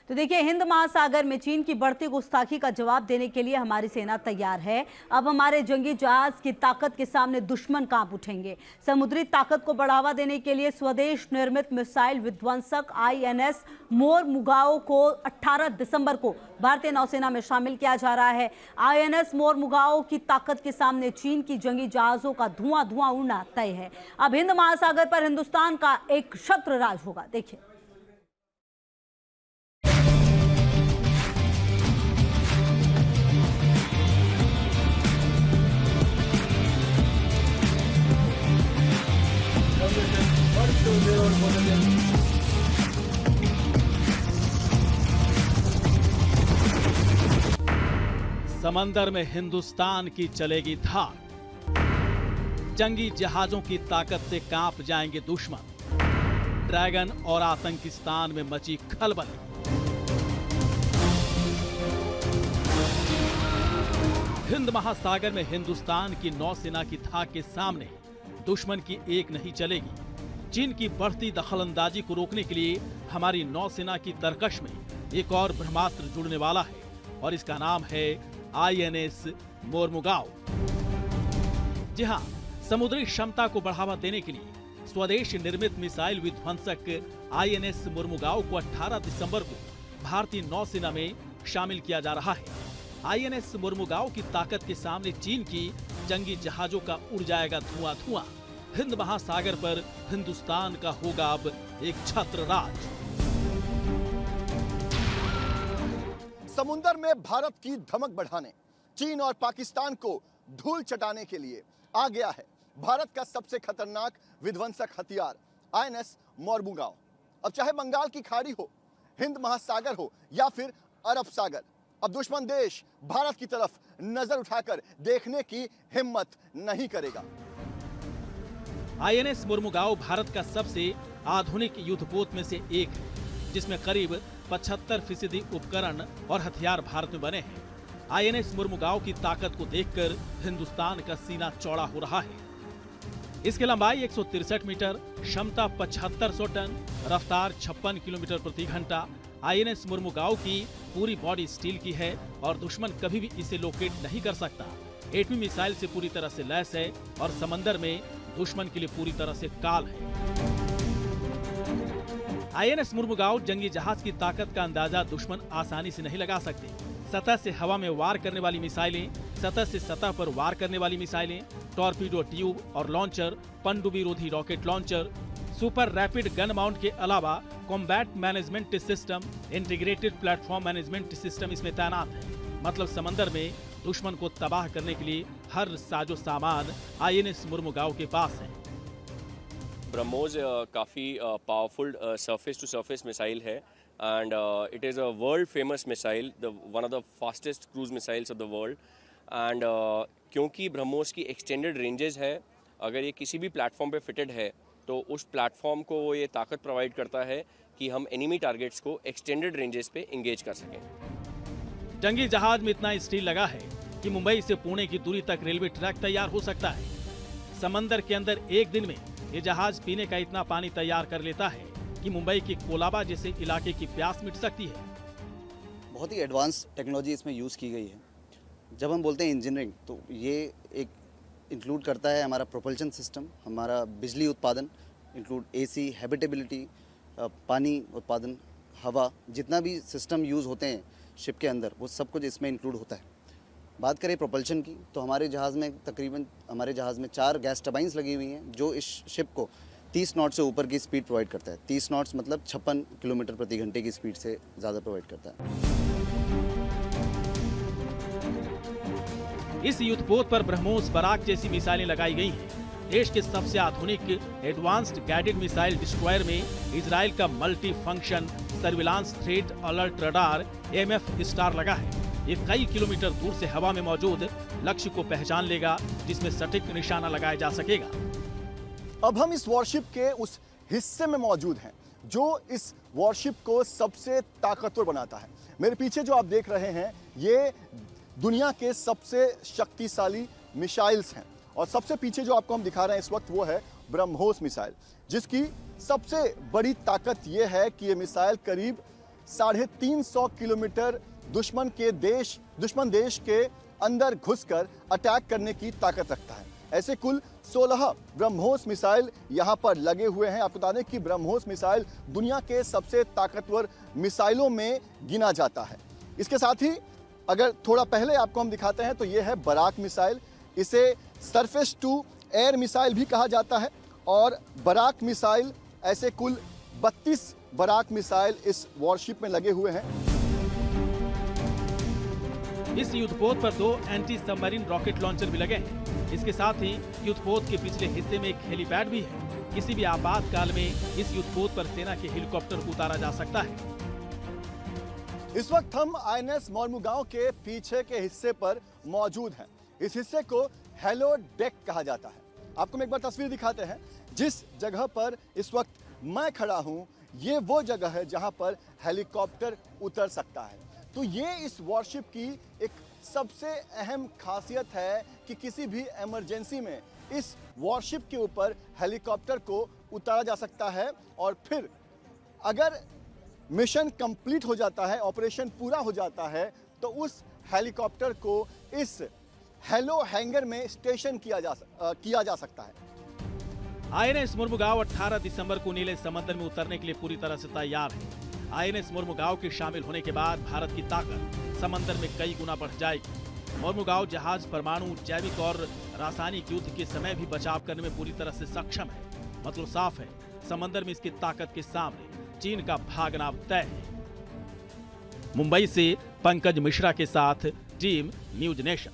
तो देखिए, हिंद महासागर में चीन की बढ़ती गुस्ताखी का जवाब देने के लिए हमारी सेना तैयार है। अब हमारे जंगी जहाज की ताकत के सामने दुश्मन कांप उठेंगे। समुद्री ताकत को बढ़ावा देने के लिए स्वदेश निर्मित मिसाइल विध्वंसक INS मोरमुगाओ को 18 दिसंबर को भारतीय नौसेना में शामिल किया जा रहा है। INS मोरमुगाओ की ताकत के सामने चीन की जंगी जहाजों का धुआं धुआं उड़ना तय है। अब हिंद महासागर पर हिंदुस्तान का एक छत्र राज होगा। देखिए, समंदर में हिंदुस्तान की चलेगी धार। जंगी जहाजों की ताकत से कांप जाएंगे दुश्मन। ड्रैगन और आतंकिस्तान में मची खलबली। हिंद महासागर में हिंदुस्तान की नौसेना की धाक के सामने दुश्मन की एक नहीं चलेगी। चीन की बढ़ती दखलंदाजी को रोकने के लिए हमारी नौसेना की तरकश में एक और ब्रह्मास्त्र जुड़ने वाला है और इसका नाम है INS मोरमुगाओ। जी हां, समुद्री क्षमता को बढ़ावा देने के लिए स्वदेश निर्मित मिसाइल विध्वंसक INS मोरमुगाओ को 18 दिसंबर को भारतीय नौसेना में शामिल किया जा रहा है। INS मोरमुगाओ की ताकत के सामने चीन की जंगी जहाजों का उड़ जाएगा धुआं धुआं। हिंद महासागर पर हिंदुस्तान का होगा अब एक छत्र राज। समुंदर में भारत की धमक बढ़ाने, चीन और पाकिस्तान को धूल चटाने के लिए आ गया है भारत का सबसे खतरनाक विध्वंसक हथियार INS मोरमुगाओ। अब चाहे बंगाल की खाड़ी हो, हिंद महासागर हो या फिर अरब सागर, अब दुश्मन देश भारत की तरफ नजर उठाकर देखने की हिम्मत नहीं करेगा। INS मोरमुगाओ भारत का सबसे आधुनिक युद्धपोत में से एक है, जिसमें करीब 75% उपकरण और हथियार भारत में बने हैं। INS मोरमुगाओ की ताकत को देखकर हिंदुस्तान का सीना चौड़ा हो रहा है। इसकी लंबाई 163 मीटर, क्षमता 7500 टन, रफ्तार 56 किलोमीटर प्रति घंटा। INS मोरमुगाओ की पूरी बॉडी स्टील की है और दुश्मन कभी भी इसे लोकेट नहीं कर सकता। एटमी मिसाइल से पूरी तरह से लैस है और समंदर में दुश्मन के लिए पूरी तरह से काल है। INS मोरमुगाओ जंगी जहाज की ताकत का अंदाजा दुश्मन आसानी से नहीं लगा सकते। सतह से हवा में वार करने वाली मिसाइलें, सतह से सतह पर वार करने वाली मिसाइलें, टॉर्पीडो ट्यूब और लॉन्चर, पनडुब्बी रोधी rocket launcher, super rapid gun mount के अलावा combat management system, integrated platform management system इसमें तैनात है। मतलब समंदर में दुश्मन को तबाह करने के लिए हर साजो सामान INS मोरमुगाओ के पास है। ब्रह्मोस काफ़ी powerful surface to surface missile है and it is a world famous missile, one of the fastest cruise missiles of the world. And क्योंकि ब्रह्मोस की एक्सटेंडेड रेंजेस है, अगर ये किसी भी प्लेटफॉर्म पे फिटेड है तो उस प्लेटफॉर्म को वो ये ताकत प्रोवाइड करता है कि हम एनिमी टारगेट्स को एक्सटेंडेड रेंजेस पे इंगेज कर सकें। जंगी जहाज में इतना स्टील लगा है कि मुंबई से पुणे की दूरी तक रेलवे ट्रैक तैयार हो सकता है। समंदर के अंदर एक दिन में ये जहाज पीने का इतना पानी तैयार कर लेता है कि मुंबई के कोलाबा जैसे इलाके की प्यास मिट सकती है। बहुत ही एडवांस टेक्नोलॉजी इसमें यूज़ की गई है। जब हम बोलते हैं इंजीनियरिंग, तो ये एक इंक्लूड करता है हमारा प्रोपल्शन सिस्टम, हमारा बिजली उत्पादन, इंक्लूड AC, हैबिटेबिलिटी, पानी उत्पादन, हवा, जितना भी सिस्टम यूज़ होते हैं शिप के अंदर, वो सब कुछ इसमें इंक्लूड होता है। बात करें प्रोपल्शन की, तो हमारे जहाज़ में 4 गैस टर्बाइंस लगी हुई हैं जो इस शिप को 30 नॉट से ऊपर की स्पीड प्रोवाइड करता है। 30 नॉट्स मतलब 56 किलोमीटर प्रति घंटे की स्पीड से ज़्यादा प्रोवाइड करता है। इस युद्धपोत पर ब्रह्मोस, बराक जैसी मिसाइलें लगाई गई हैं। देश के सबसे आधुनिक एडवांस्ड गाइडेड मिसाइल डिस्ट्रॉयर में इजराइल का multi function surveillance threat alert radar AMF star लगा है। ये कई किलोमीटर दूर से हवा में मौजूद लक्ष्य को पहचान लेगा, जिसमें सटीक निशाना लगाया जा सकेगा। अब हम इस वॉरशिप के उस हिस्से में मौजूद हैं जो इस वॉरशिप को सबसे ताकतवर बनाता है। मेरे पीछे जो आप देख रहे हैं, ये दुनिया के सबसे शक्तिशाली मिसाइल्स हैं और सबसे पीछे जो आपको हम दिखा रहे हैं इस वक्त वो है ब्रह्मोस मिसाइल, जिसकी सबसे बड़ी ताकत ये है कि ये मिसाइल करीब 350 किलोमीटर दुश्मन देश के अंदर घुसकर अटैक करने की ताकत रखता है। ऐसे कुल 16 ब्रह्मोस मिसाइल यहां पर लगे हुए हैं। आपको बता दें कि ब्रह्मोस मिसाइल दुनिया के सबसे ताकतवर मिसाइलों में गिना जाता है। इसके साथ ही अगर थोड़ा पहले आपको हम दिखाते हैं तो यह है बराक मिसाइल। इसे सरफेस टू एयर मिसाइल भी कहा जाता है और बराक मिसाइल ऐसे कुल 32 बराक मिसाइल इस वॉरशिप में लगे हुए हैं। इस युद्धपोत पर 2 एंटी सबमरीन रॉकेट लॉन्चर भी लगे हैं। इसके साथ ही युद्धपोत के पिछले हिस्से में एक हेलीपैड भी है। किसी भी आपातकाल में इस युद्धपोत पर सेना के हेलीकॉप्टर उतारा जा सकता है। इस वक्त हम आईएनएस मोरमुगांव के पीछे के हिस्से पर मौजूद हैं। इस हिस्से को हेलो डेक कहा जाता है। आपको हम एक बार तस्वीर दिखाते हैं। जिस जगह पर इस वक्त मैं खड़ा हूं, ये वो जगह है जहां पर हेलीकॉप्टर उतर सकता है। तो ये इस वॉरशिप की एक सबसे अहम खासियत है कि किसी भी इमरजेंसी में इस वॉरशिप के ऊपर हेलीकॉप्टर को उतारा जा सकता है और फिर अगर मिशन कंप्लीट हो जाता है, ऑपरेशन पूरा हो जाता है, तो उस हेलीकॉप्टर को इस हेलो हैंगर में स्टेशन किया जा सकता है। आईएनएस मोरमुगांव 18 दिसंबर को नीले समंदर में उतरने के लिए पूरी तरह से तैयार है। आईएनएस मोरमुगांव के शामिल होने के बाद भारत की ताकत समंदर में कई गुना बढ़ जाएगी। मोरमुगांव जहाज परमाणु, जैविक और रासायनिक युद्ध के समय भी बचाव करने में पूरी तरह से सक्षम है। मतलब साफ है, समंदर में इसकी ताकत के सामने चीन का भागना तय है। मुंबई से पंकज मिश्रा के साथ टीम न्यूज नेशन।